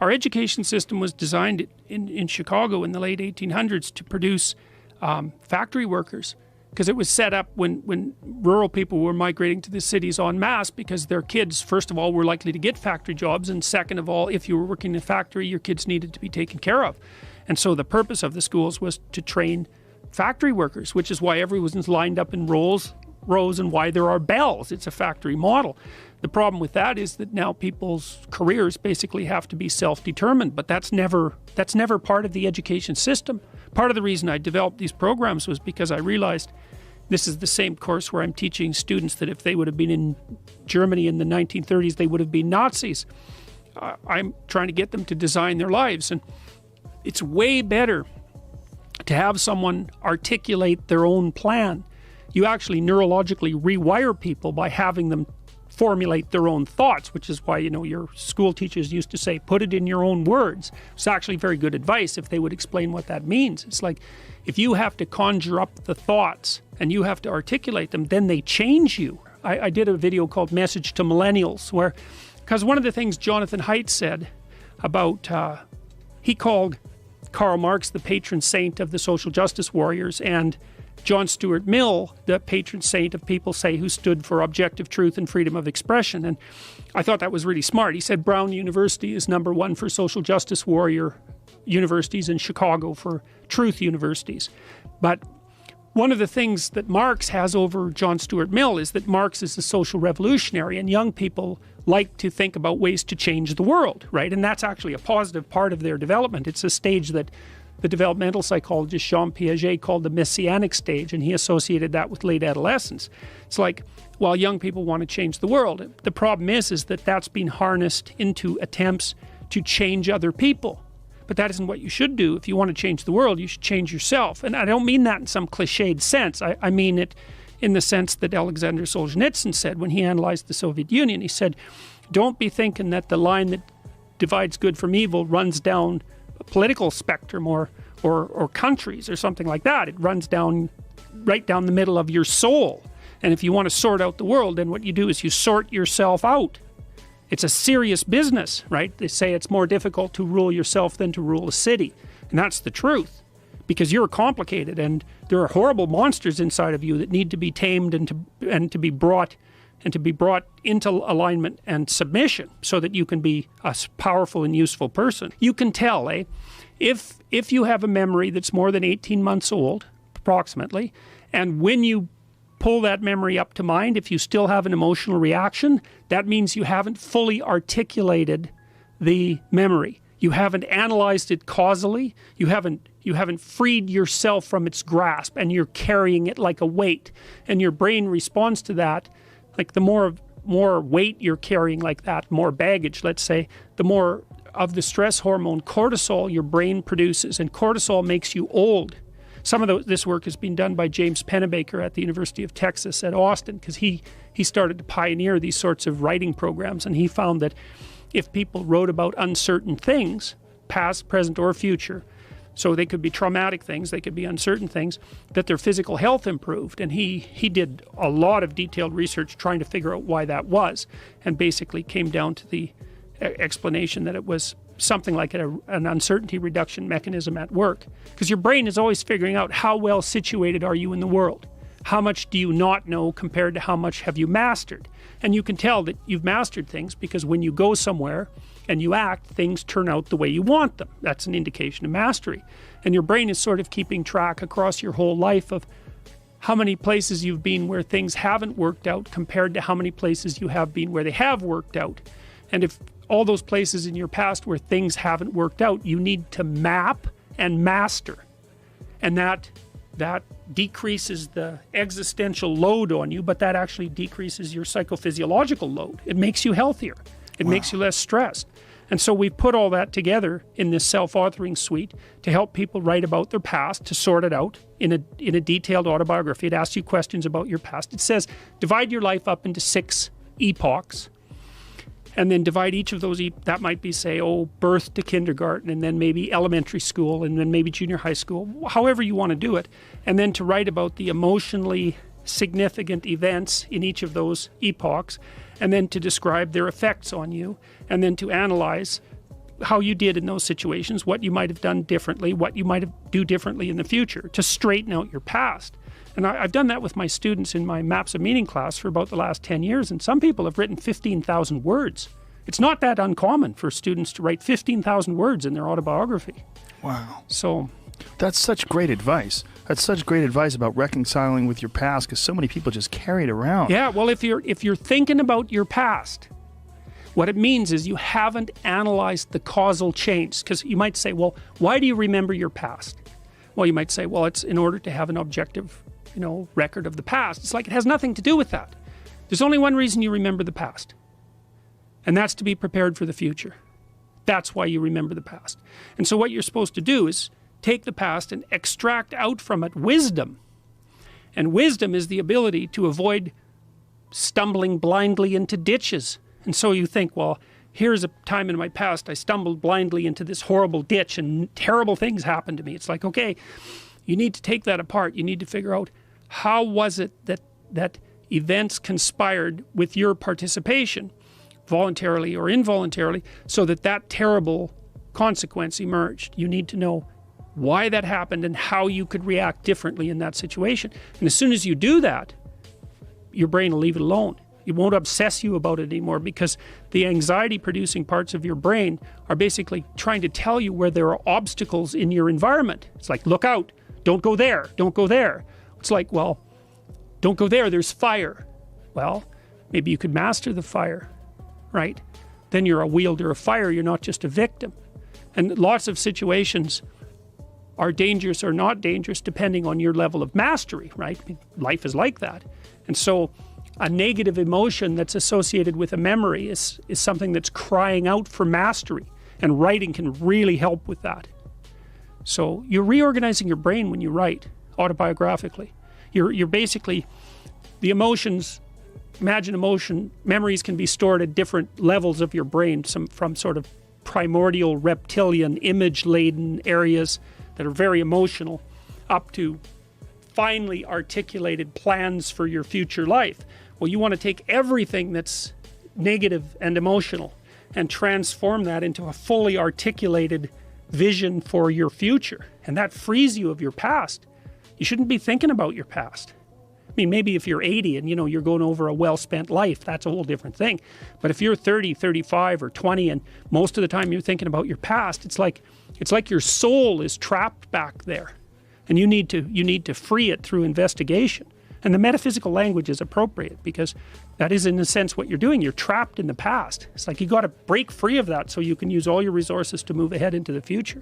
Our education system was designed in Chicago in the late 1800s to produce factory workers, because it was set up when rural people were migrating to the cities en masse, because their kids, first of all, were likely to get factory jobs, and second of all, if you were working in a factory, your kids needed to be taken care of. And so the purpose of the schools was to train factory workers, which is why everyone's lined up in rows and why there are bells. It's a factory model. The problem with that is that now people's careers basically have to be self-determined, but that's never part of the education system. Part of the reason I developed these programs was because I realized this is the same course where I'm teaching students that if they would have been in Germany in the 1930s, they would have been Nazis. I'm trying to get them to design their lives, and it's way better to have someone articulate their own plan. You actually neurologically rewire people by having them formulate their own thoughts, which is why, your school teachers used to say, put it in your own words. It's actually very good advice if they would explain what that means. It's like, if you have to conjure up the thoughts and you have to articulate them, then they change you. I did a video called Message to Millennials, because one of the things Jonathan Haidt said about, he called Karl Marx the patron saint of the social justice warriors, and John Stuart Mill the patron saint of people, say, who stood for objective truth and freedom of expression. And I thought that was really smart. He said Brown University is #1 for social justice warrior universities, and Chicago for truth universities. But one of the things that Marx has over John Stuart Mill is that Marx is a social revolutionary, and young people like to think about ways to change the world, right? And that's actually a positive part of their development. It's a stage that the developmental psychologist Jean Piaget called the messianic stage, and he associated that with late adolescence. It's like, while young people want to change the world, the problem is that that's been harnessed into attempts to change other people. But that isn't what you should do. If you want to change the world, you should change yourself. And I don't mean that in some cliched sense. I mean it in the sense that Alexander Solzhenitsyn said when he analyzed the Soviet Union. He said, don't be thinking that the line that divides good from evil runs down a political spectrum or countries or something like that. It runs down right down the middle of your soul. And if you want to sort out the world, then what you do is you sort yourself out. It's a serious business, right? They say it's more difficult to rule yourself than to rule a city. And that's the truth, because you're complicated and there are horrible monsters inside of you that need to be tamed and to be brought into alignment and submission so that you can be a powerful and useful person. You can tell, if you have a memory that's more than 18 months old, approximately, and when you pull that memory up to mind, if you still have an emotional reaction, that means you haven't fully articulated the memory. You haven't analyzed it causally. You haven't freed yourself from its grasp, and you're carrying it like a weight. And your brain responds to that. Like the more weight you're carrying like that, more baggage, let's say, the more of the stress hormone cortisol your brain produces, and cortisol makes you old. Some of this work has been done by James Pennebaker at the University of Texas at Austin, because he started to pioneer these sorts of writing programs, and he found that if people wrote about uncertain things, past, present, or future, so they could be traumatic things, they could be uncertain things, that their physical health improved. And he did a lot of detailed research trying to figure out why that was, and basically came down to the explanation that it was something like an uncertainty reduction mechanism at work. Because your brain is always figuring out how well situated are you in the world. How much do you not know compared to how much have you mastered? And you can tell that you've mastered things because when you go somewhere and you act, things turn out the way you want them. That's an indication of mastery. And your brain is sort of keeping track across your whole life of how many places you've been where things haven't worked out compared to how many places you have been where they have worked out. And if all those places in your past where things haven't worked out, you need to map and master. And that decreases the existential load on you, but that actually decreases your psychophysiological load. It makes you healthier. It makes you less stressed. And so we put all that together in this self-authoring suite to help people write about their past, to sort it out in a detailed autobiography. It asks you questions about your past. It says, divide your life up into 6 epochs, and then divide each of those, that might be, say, birth to kindergarten, and then maybe elementary school, and then maybe junior high school, however you want to do it, and then to write about the emotionally significant events in each of those epochs, and then to describe their effects on you, and then to analyze how you did in those situations, what you might have done differently, what you might do differently in the future to straighten out your past. And I've done that with my students in my Maps of Meaning class for about the last 10 years. And some people have written 15,000 words. It's not that uncommon for students to write 15,000 words in their autobiography. Wow. So that's such great advice. That's such great advice about reconciling with your past, because so many people just carry it around. yeah, well, if you're thinking about your past, what it means is you haven't analyzed the causal chains. Because you might say, well, why do you remember your past? Well, you might say, well, it's in order to have an objective, record of the past. It's like it has nothing to do with that. There's only one reason you remember the past, and that's to be prepared for the future. That's why you remember the past. And so what you're supposed to do is take the past and extract out from it wisdom. And wisdom is the ability to avoid stumbling blindly into ditches. And so you think, well, here's a time in my past I stumbled blindly into this horrible ditch and terrible things happened to me. It's like, okay, you need to take that apart. You need to figure out, how was it that events conspired with your participation, voluntarily or involuntarily, so that terrible consequence emerged. You need to know why that happened and how you could react differently in that situation. And as soon as you do that, your brain will leave it alone. It won't obsess you about it anymore, because the anxiety-producing parts of your brain are basically trying to tell you where there are obstacles in your environment. It's like, look out, don't go there, don't go there. It's like, well, don't go there, there's fire. Well, maybe you could master the fire, right? Then you're a wielder of fire, you're not just a victim. And lots of situations are dangerous or not dangerous depending on your level of mastery, right? I mean, life is like that. And so a negative emotion that's associated with a memory is something that's crying out for mastery, and writing can really help with that. So you're reorganizing your brain when you write autobiographically. You're basically, the emotions, memories can be stored at different levels of your brain, some from sort of primordial reptilian image-laden areas that are very emotional, up to finely articulated plans for your future life. Well, you want to take everything that's negative and emotional and transform that into a fully articulated vision for your future. And that frees you of your past. You shouldn't be thinking about your past. I mean, maybe if you're 80 and you're going over a well-spent life, that's a whole different thing. But if you're 30, 35 or 20 and most of the time you're thinking about your past, it's like your soul is trapped back there. And you need to free it through investigation. And the metaphysical language is appropriate, because that is in a sense what you're doing. You're trapped in the past. It's like you got to break free of that so you can use all your resources to move ahead into the future.